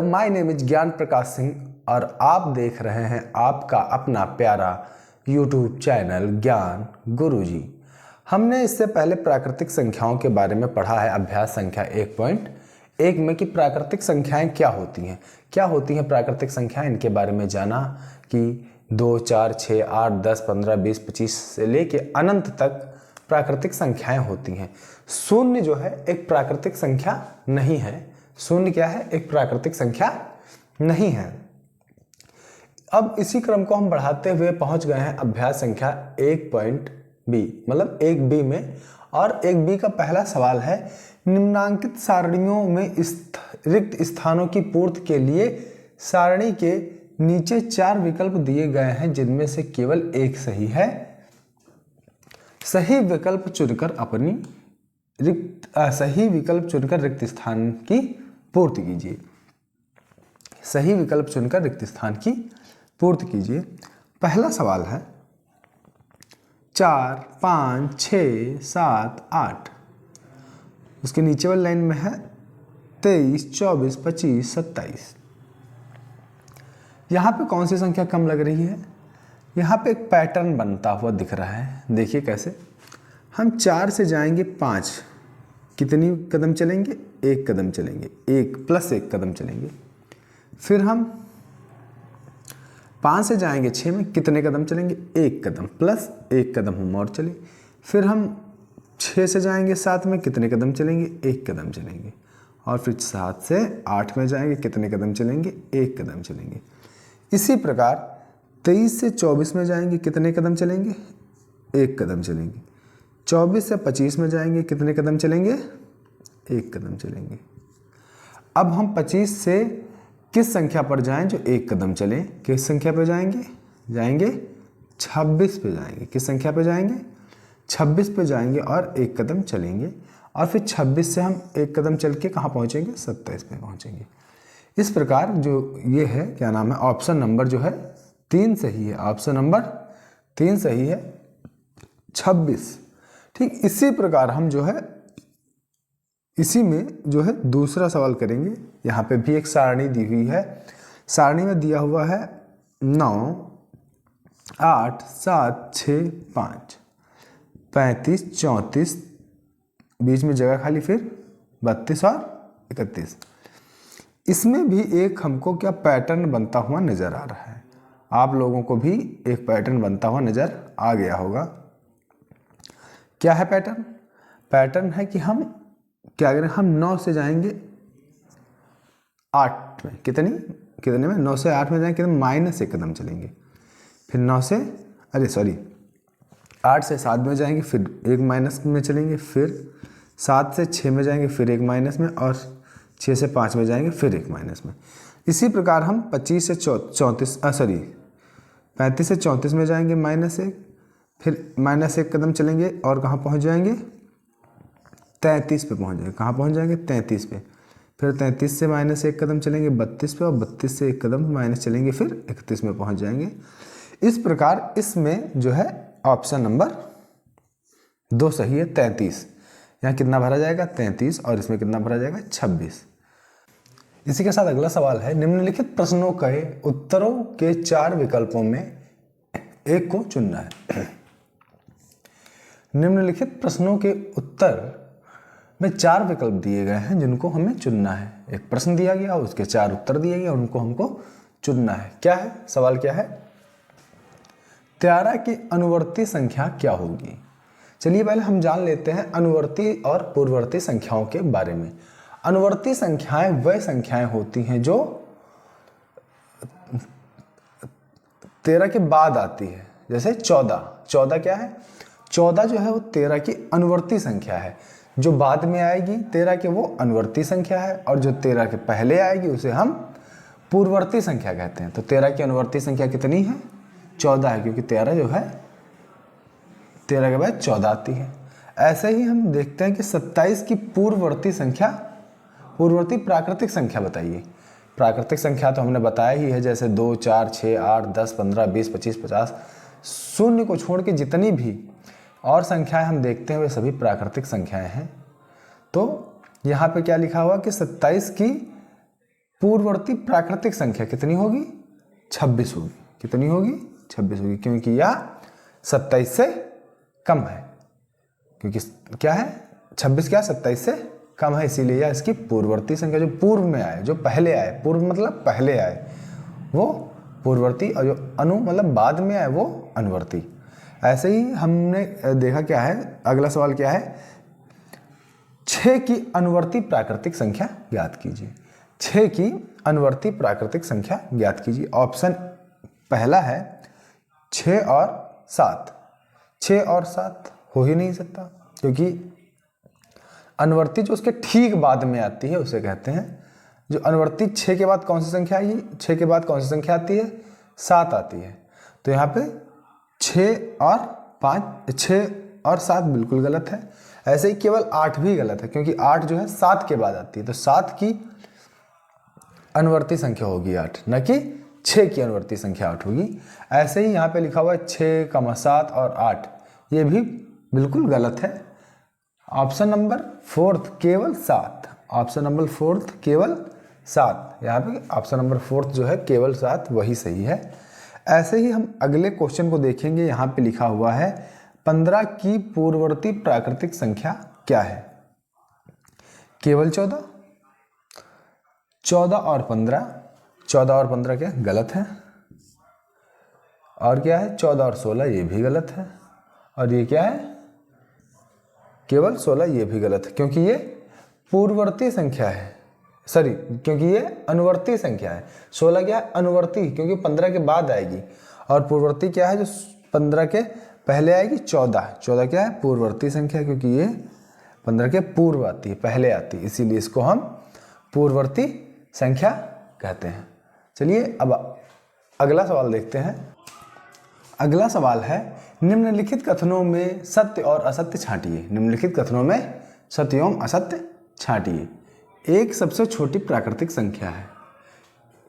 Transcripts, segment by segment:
My name is ज्ञान प्रकाश सिंह और आप देख रहे हैं आपका अपना प्यारा यूट्यूब चैनल ज्ञान गुरुजी। हमने इससे पहले प्राकृतिक संख्याओं के बारे में पढ़ा है अभ्यास संख्या 1.1 में कि प्राकृतिक संख्याएं क्या होती हैं प्राकृतिक संख्याएं, इनके बारे में जाना कि 2, 4, 6, 8, 10, 15, 20, 25 से लेके अनंत तक प्राकृतिक संख्याएं होती हैं। शून्य जो है एक प्राकृतिक संख्या नहीं है। शून्य क्या है? एक प्राकृतिक संख्या नहीं है। अब इसी क्रम को हम बढ़ाते हुए पहुंच गए हैं अभ्यास संख्या 1.b मतलब 1b में, और 1b का पहला सवाल है निम्नांकित सारणियों में रिक्त स्थानों की पूर्ति के लिए सारणी के नीचे 4 विकल्प दिए गए हैं जिनमें से केवल एक सही है। सही विकल्प चुनकर रिक्त स्थान की पूर्ति कीजिए। सही विकल्प चुनकर रिक्त स्थान की पूर्ति कीजिए। पहला सवाल है 4, 5, 6, 7, 8। उसके नीचे वाली लाइन में है 23, 24, 25, 27। यहाँ पे कौन सी संख्या कम लग रही है? यहाँ पे एक पैटर्न बनता हुआ दिख रहा है। देखिए कैसे। हम 4 से जाएंगे 5, कितनी कदम चलेंगे? 1 कदम चलेंगे, 1 + 1 कदम चलेंगे। फिर हम 5 से जाएंगे 6 में, कितने कदम चलेंगे? 1 कदम + 1 कदम हम और चले। फिर हम 6 से जाएंगे 7 में, कितने कदम चलेंगे? 1 कदम चलेंगे। और फिर 7 से 8 में जाएंगे, कितने कदम चलेंगे? 1 कदम चलेंगे। इसी प्रकार 23 से 24 में जाएंगे, कितने कदम चलेंगे? 1 कदम चलेंगे। 24 से 25 में जाएंगे, कितने कदम चलेंगे? 1 कदम चलेंगे। अब हम 25 से किस संख्या पर जाएं जो 1 कदम चले? किस संख्या पर जाएंगे? 26 पे जाएंगे। किस संख्या पे जाएंगे? 26 पे जाएंगे और 1 कदम चलेंगे। और फिर 26 से हम 1 कदम चल के कहाँ पहुँचेंगे? 27 पे पहुँचेंगे। इस प्रकार जो ये है, क्या नाम है, ऑप्शन नंबर जो है 3 सही है। ऑप्शन नंबर 3 सही है, 26। ठीक इसी प्रकार हम जो है इसी में जो है दूसरा सवाल करेंगे। यहाँ पे भी एक सारणी दी हुई है। सारणी में दिया हुआ है 9, 8, 7, 6, 5, 35, 34, बीच में जगह खाली, फिर 32 और 31। इसमें भी एक हमको क्या पैटर्न बनता हुआ नजर आ रहा है। आप लोगों को भी एक पैटर्न बनता हुआ नजर आ गया होगा। क्या है पैटर्न? पैटर्न है कि हम क्या करें, हम 9 से जाएंगे 8 में, कितने में? 9 से 8 में जाएंगे, कितने? -1 कदम चलेंगे। फिर 8 से 7 में जाएंगे, फिर 1 माइनस में चलेंगे। फिर 7 से 6 में जाएंगे, फिर 1 माइनस में। और 6 से 5 में जाएंगे, फिर 1 माइनस में। इसी प्रकार हम 35 से 34 में जाएंगे -1, फिर -1 कदम चलेंगे और कहाँ पहुँच जाएंगे? 33 पे पहुँच जाएंगे। कहाँ पहुँच जाएंगे? 33 पे। फिर 33 से -1 कदम चलेंगे 32 पे, और 32 से 1 कदम माइनस चलेंगे, फिर 31 में पहुँच जाएंगे। इस प्रकार इसमें जो है ऑप्शन नंबर 2 सही है, 33। यहाँ कितना भरा जाएगा? 33। और इसमें कितना भरा जाएगा? 26। इसी के साथ अगला सवाल है निम्नलिखित प्रश्नों के उत्तरों के 4 विकल्पों में एक को चुनना है। निम्नलिखित प्रश्नों के उत्तर में 4 विकल्प दिए गए हैं जिनको हमें चुनना है। एक प्रश्न दिया गया, उसके 4 उत्तर दिए गए, उनको हमको चुनना है। क्या है सवाल? क्या है? 13 की अनुवर्ती संख्या क्या होगी? चलिए पहले हम जान लेते हैं अनुवर्ती और पूर्ववर्ती संख्याओं के बारे में। अनुवर्ती संख्याएं वह संख्याएं होती हैं जो 13 के बाद आती है। जैसे 14 क्या है? 14 जो है वो 13 की अनुवर्ती संख्या है। जो बाद में आएगी 13 के वो अनुवर्ती संख्या है, और जो 13 के पहले आएगी उसे हम पूर्ववर्ती संख्या कहते हैं। तो 13 की अनुवर्ती संख्या कितनी है? 14 है, क्योंकि 13 जो है 13 के बाद 14 आती है। ऐसे ही हम देखते हैं कि 27 की पूर्ववर्ती प्राकृतिक संख्या बताइए। प्राकृतिक संख्या तो हमने बताया ही है, जैसे 2, 4, 6, 8, 10, 15, 20, 25, 50। शून्य को छोड़ के जितनी भी और संख्याएं हम देखते हैं वे सभी प्राकृतिक संख्याएं हैं। तो यहाँ पे क्या लिखा हुआ कि 27 की पूर्ववर्ती प्राकृतिक संख्या कितनी होगी? 26 होगी। कितनी होगी? 26 होगी, क्योंकि यह 27 से कम है। क्योंकि क्या है? 26 क्या 27 से कम है, इसीलिए यह इसकी पूर्ववर्ती संख्या, जो पूर्व में आए, जो पहले आए, पूर्व मतलब पहले आए, वो पूर्ववर्ती, और जो अनु मतलब बाद में आए वो अनुवर्ती। ऐसे ही हमने देखा क्या है, अगला सवाल क्या है, 6 की अनुवर्ती प्राकृतिक संख्या ज्ञात कीजिए। 6 की अनुवर्ती प्राकृतिक संख्या ज्ञात कीजिए। ऑप्शन पहला है 6 और 7। 6 और 7 हो ही नहीं सकता, क्योंकि अनुवर्ती जो उसके ठीक बाद में आती है उसे कहते हैं, जो अनुवर्ती 6 के बाद कौन सी संख्या आई? 6 के बाद कौन सी संख्या आती है? 7 आती है। तो यहाँ पे 6 और 7 बिल्कुल गलत है। ऐसे ही केवल 8 भी गलत है, क्योंकि 8 जो है 7 के बाद आती है, तो 7 की अनुवर्ती संख्या होगी 8, न कि 6 की अनुवर्ती संख्या 8 होगी। ऐसे ही यहाँ पे लिखा हुआ है 6, 7 और 8, ये भी बिल्कुल गलत है। ऑप्शन नंबर 4 केवल 7, ऑप्शन नंबर 4 केवल 7, यहाँ पे ऑप्शन नंबर 4 जो है केवल 7 वही सही है। ऐसे ही हम अगले क्वेश्चन को देखेंगे। यहाँ पे लिखा हुआ है 15 की पूर्ववर्ती प्राकृतिक संख्या क्या है? केवल 14, 14 और 15, 14 और 15 क्या गलत है, और क्या है 14 और 16 ये भी गलत है, और ये क्या है केवल 16 ये भी गलत है, क्योंकि ये पूर्ववर्ती संख्या है, सॉरी क्योंकि ये अनुवर्ती संख्या है। 16 क्या है? अनुवर्ती, क्योंकि 15 के बाद आएगी, और पूर्ववर्ती क्या है? जो 15 के पहले आएगी। 14 क्या है? पूर्ववर्ती संख्या, क्योंकि ये 15 के पूर्व आती है, पहले आती है, इसीलिए इसको हम पूर्ववर्ती संख्या कहते हैं। चलिए अब अगला सवाल देखते हैं। अगला सवाल है, निम्नलिखित कथनों में सत्य और असत्य छांटिए। निम्नलिखित कथनों में सत्य एवं असत्य छांटिए। एक सबसे छोटी प्राकृतिक संख्या है।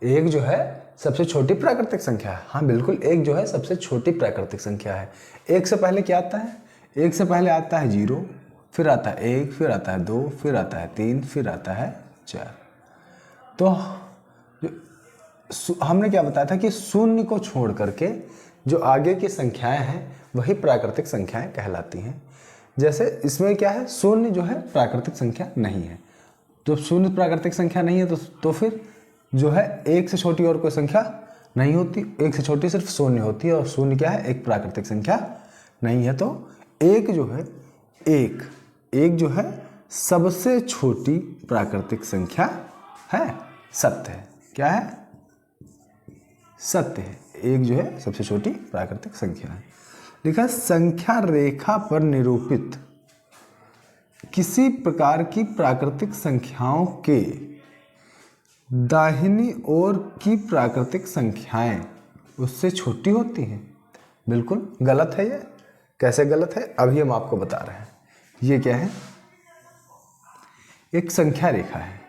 एक जो है सबसे छोटी प्राकृतिक संख्या है। हाँ बिल्कुल, एक जो है सबसे छोटी प्राकृतिक संख्या है। एक से पहले क्या आता है? एक से पहले आता है 0, फिर आता है 1, फिर आता है 2, फिर आता है 3, फिर आता है 4। तो हमने क्या बताया था कि शून्य को छोड़ करके जो आगे की संख्याएं हैं वही प्राकृतिक संख्याएं कहलाती हैं। जैसे इसमें क्या है, शून्य जो है प्राकृतिक संख्या नहीं है। तो शून्य प्राकृतिक संख्या नहीं है तो फिर जो है एक से छोटी और कोई संख्या नहीं होती। एक से छोटी सिर्फ शून्य होती है, और शून्य क्या है? एक प्राकृतिक संख्या नहीं है। तो एक जो है एक जो है सबसे छोटी प्राकृतिक संख्या है, सत्य है। क्या है? सत्य है। एक जो है सबसे छोटी प्राकृतिक संख्या है। लिखा है, संख्या रेखा पर निरूपित किसी प्रकार की प्राकृतिक संख्याओं के दाहिनी ओर की प्राकृतिक संख्याएं उससे छोटी होती हैं। बिल्कुल गलत है ये। कैसे गलत है अभी हम आपको बता रहे हैं। ये क्या है? एक संख्या रेखा है,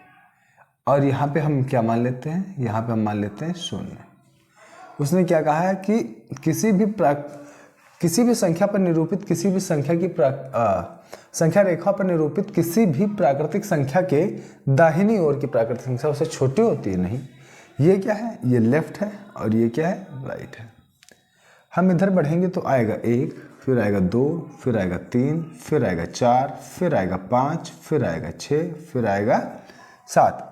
और यहाँ पे हम क्या मान लेते हैं? यहाँ पे हम मान लेते हैं 0। उसने क्या कहा है कि किसी भी संख्या पर निरूपित किसी भी संख्या की संख्या रेखा पर निरूपित किसी भी प्राकृतिक संख्या के दाहिनी ओर की प्राकृतिक संख्या उससे छोटी होती है। नहीं, ये क्या है? ये लेफ्ट है, और ये क्या है? राइट है। हम इधर बढ़ेंगे तो आएगा 1, फिर आएगा 2, फिर आएगा 3, फिर आएगा 4, फिर आएगा 5, फिर आएगा 6, फिर आएगा 7।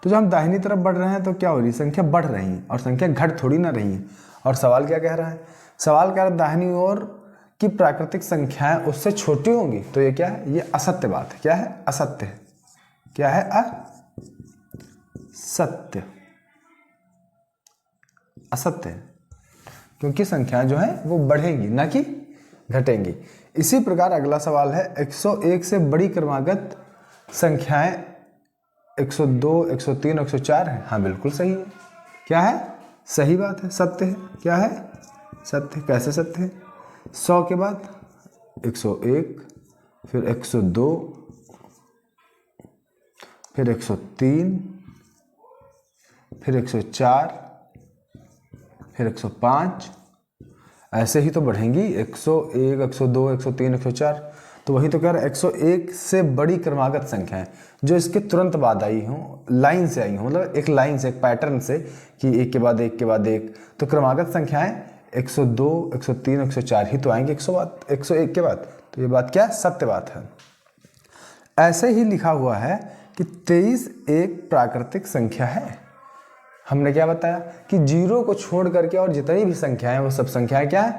तो जब हम दाहिनी तरफ बढ़ रहे हैं तो क्या हो रही है? संख्या बढ़ रही है, और संख्या घट थोड़ी ना रही है। और सवाल क्या कह रहा है? सवाल कह रहा है दाहिनी ओर की प्राकृतिक संख्याएं उससे छोटी होंगी। तो ये क्या है? ये असत्य बात है। क्या है? असत्य है। क्या है? असत्य। असत्य है, क्योंकि संख्याएं जो है वो बढ़ेंगी ना कि घटेंगी। इसी प्रकार अगला सवाल है, 101 से बड़ी क्रमागत संख्याएं 102, 103, 104 है। हाँ बिल्कुल सही है। क्या है? सही बात है, सत्य है। क्या है? सत्य। कैसे सत्य है? 100 के बाद 101, फिर 102, फिर 103, फिर 104, फिर 105, ऐसे ही तो बढ़ेंगी। 101, 102, 103, 104, तो वही तो कह रहा है 101 से बड़ी क्रमागत संख्या है जो इसके तुरंत बाद आई हो, लाइन से आई हो, मतलब एक लाइन से, एक पैटर्न से कि एक के बाद एक के बाद एक। तो क्रमागत संख्याएं 102, 103, 104 ही तो आएंगे 101 के बाद। तो ये बात क्या सत्य बात है। ऐसे ही लिखा हुआ है कि 23 एक प्राकृतिक संख्या है। हमने क्या बताया कि 0 को छोड़ करके और जितनी भी संख्याएं वो सब संख्याएं क्या है,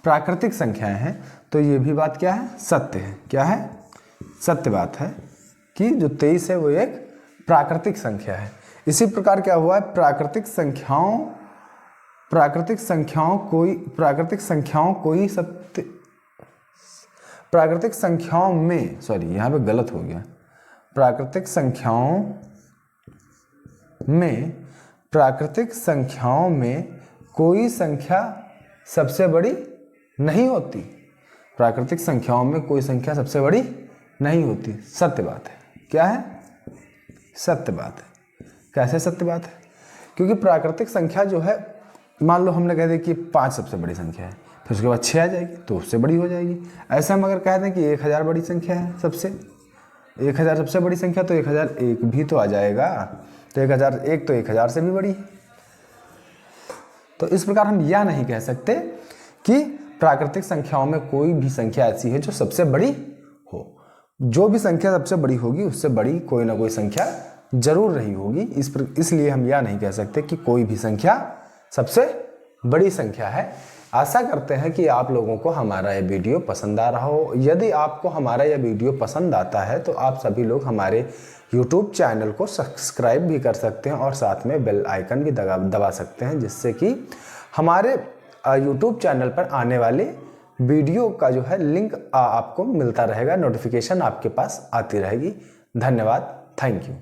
प्राकृतिक संख्याएं हैं। तो ये भी बात क्या है, सत्य है। क्या है, सत्य बात है कि जो 23 है वो एक प्राकृतिक संख्या है। इसी प्रकार क्या हुआ है, प्राकृतिक संख्याओं में, सॉरी यहाँ पे गलत हो गया, प्राकृतिक संख्याओं में कोई संख्या सबसे बड़ी नहीं होती। प्राकृतिक संख्याओं में कोई संख्या सबसे बड़ी नहीं होती। सत्य बात है। क्या है, सत्य बात है। कैसे सत्य बात है, क्योंकि प्राकृतिक संख्या जो है, मान लो हमने कह दिया कि 5 सबसे बड़ी संख्या है, फिर उसके बाद 6 आ जाएगी तो उससे बड़ी हो जाएगी। ऐसे हम अगर कह दें कि 1000 बड़ी संख्या है, सबसे 1000 सबसे बड़ी संख्या, तो 1001 भी तो आ जाएगा। तो 1001 तो 1000 से भी बड़ी है। तो इस प्रकार हम यह नहीं कह सकते कि प्राकृतिक संख्याओं में कोई भी संख्या ऐसी है जो सबसे बड़ी हो। जो भी संख्या सबसे बड़ी होगी उससे बड़ी कोई ना कोई संख्या जरूर रही होगी। इसलिए हम यह नहीं कह सकते कि कोई भी संख्या सबसे बड़ी संख्या है। आशा करते हैं कि आप लोगों को हमारा यह वीडियो पसंद आ रहा हो। यदि आपको हमारा यह वीडियो पसंद आता है तो आप सभी लोग हमारे YouTube चैनल को सब्सक्राइब भी कर सकते हैं और साथ में बेल आइकन भी दबा सकते हैं, जिससे कि हमारे YouTube चैनल पर आने वाले वीडियो का जो है लिंक आपको मिलता रहेगा, नोटिफिकेशन आपके पास आती रहेगी। धन्यवाद, थैंक यू।